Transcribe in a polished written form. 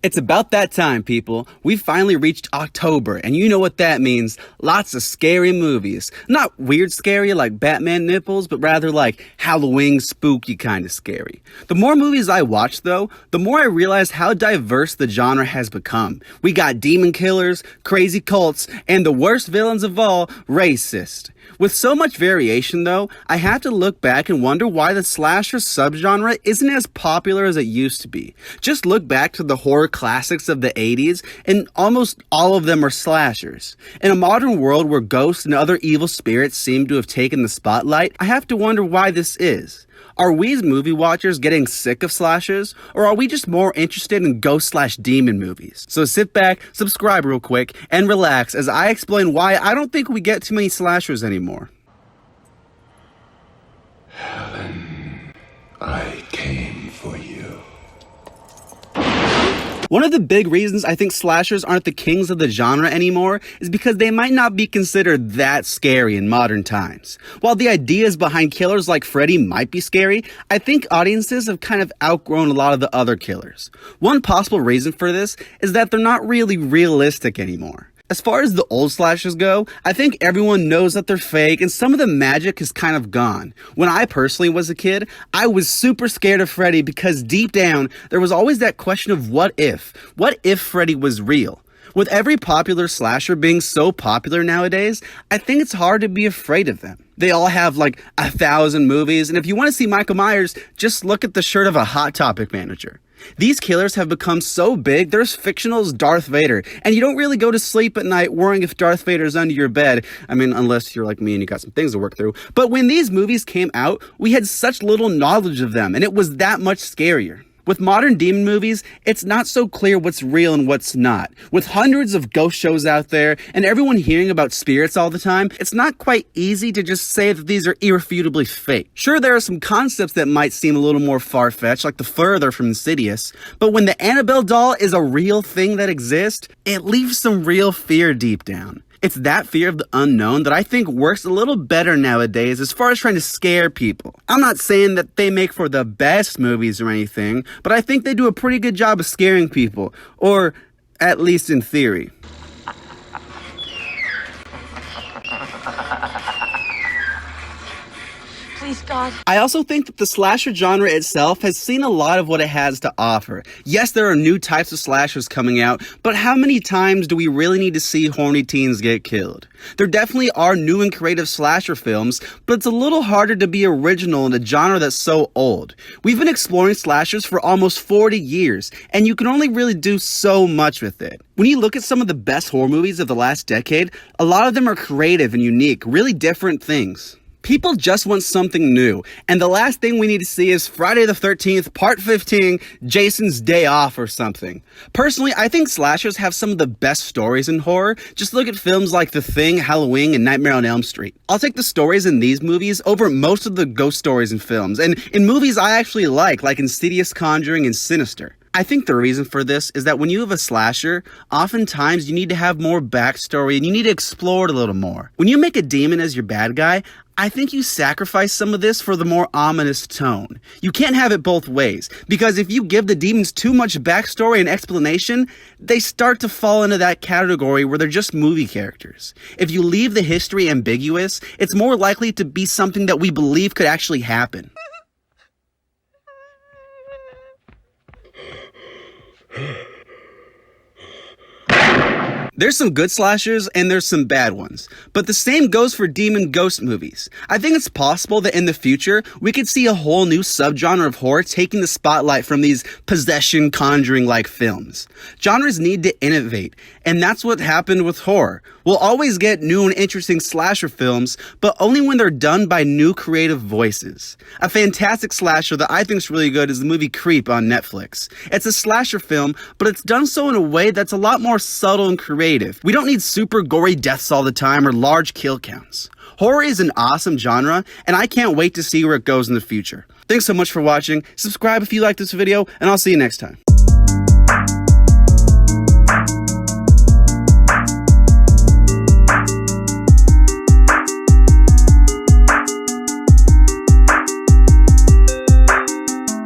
It's about that time, people. We finally reached October, and you know what that means. Lots of scary movies. Not weird scary like Batman nipples, but rather like Halloween spooky kind of scary. The more movies I watch, though, the more I realize how diverse the genre has become. We got demon killers, crazy cults, and the worst villains of all, racist. With so much variation, though, I have to look back and wonder why the slasher subgenre isn't as popular as it used to be. Just look back to the horror classics of the 80s, and almost all of them are slashers. In a modern world where ghosts and other evil spirits seem to have taken the spotlight, I have to wonder why this is. Are we as movie watchers getting sick of slashers, or are we just more interested in ghost/demon movies? So sit back, subscribe real quick, and relax as I explain why I don't think we get too many slashers anymore. Helen, I came for you. One of the big reasons I think slashers aren't the kings of the genre anymore is because they might not be considered that scary in modern times. While the ideas behind killers like Freddy might be scary, I think audiences have kind of outgrown a lot of the other killers. One possible reason for this is that they're not really realistic anymore. As far as the old slashers go, I think everyone knows that they're fake and some of the magic is kind of gone. When I personally was a kid, I was super scared of Freddy because deep down, there was always that question of what if? What if Freddy was real? With every popular slasher being so popular nowadays, I think it's hard to be afraid of them. They all have like 1,000 movies, and if you want to see Michael Myers, just look at the shirt of a Hot Topic manager. These killers have become so big, they're as fictional as Darth Vader, and you don't really go to sleep at night worrying if Darth Vader's under your bed. I mean, unless you're like me and you got some things to work through. But when these movies came out, we had such little knowledge of them, and it was that much scarier. With modern demon movies, it's not so clear what's real and what's not. With hundreds of ghost shows out there and everyone hearing about spirits all the time, it's not quite easy to just say that these are irrefutably fake. Sure, there are some concepts that might seem a little more far-fetched, like the Further from Insidious, but when the Annabelle doll is a real thing that exists, it leaves some real fear deep down. It's that fear of the unknown that I think works a little better nowadays as far as trying to scare people. I'm not saying that they make for the best movies or anything, but I think they do a pretty good job of scaring people, or at least in theory. Please, God. I also think that the slasher genre itself has seen a lot of what it has to offer. Yes, there are new types of slashers coming out, but how many times do we really need to see horny teens get killed? There definitely are new and creative slasher films, but it's a little harder to be original in a genre that's so old. We've been exploring slashers for almost 40 years, and you can only really do so much with it. When you look at some of the best horror movies of the last decade, a lot of them are creative and unique, really different things. People just want something new, and the last thing we need to see is Friday the 13th, Part 15, Jason's Day Off or something. Personally, I think slashers have some of the best stories in horror. Just look at films like The Thing, Halloween, and Nightmare on Elm Street. I'll take the stories in these movies over most of the ghost stories in films, and in movies I actually like Insidious, Conjuring, and Sinister. I think the reason for this is that when you have a slasher, oftentimes you need to have more backstory and you need to explore it a little more. When you make a demon as your bad guy, I think you sacrifice some of this for the more ominous tone. You can't have it both ways, because if you give the demons too much backstory and explanation, they start to fall into that category where they're just movie characters. If you leave the history ambiguous, it's more likely to be something that we believe could actually happen. There's some good slashers and there's some bad ones, but the same goes for demon ghost movies. I think it's possible that in the future, we could see a whole new subgenre of horror taking the spotlight from these possession, conjuring-like films. Genres need to innovate, and that's what happened with horror. We'll always get new and interesting slasher films, but only when they're done by new creative voices. A fantastic slasher that I think is really good is the movie Creep on Netflix. It's a slasher film, but it's done so in a way that's a lot more subtle and creative. We don't need super gory deaths all the time or large kill counts. Horror is an awesome genre, and I can't wait to see where it goes in the future. Thanks so much for watching. Subscribe if you like this video, and I'll see you next time.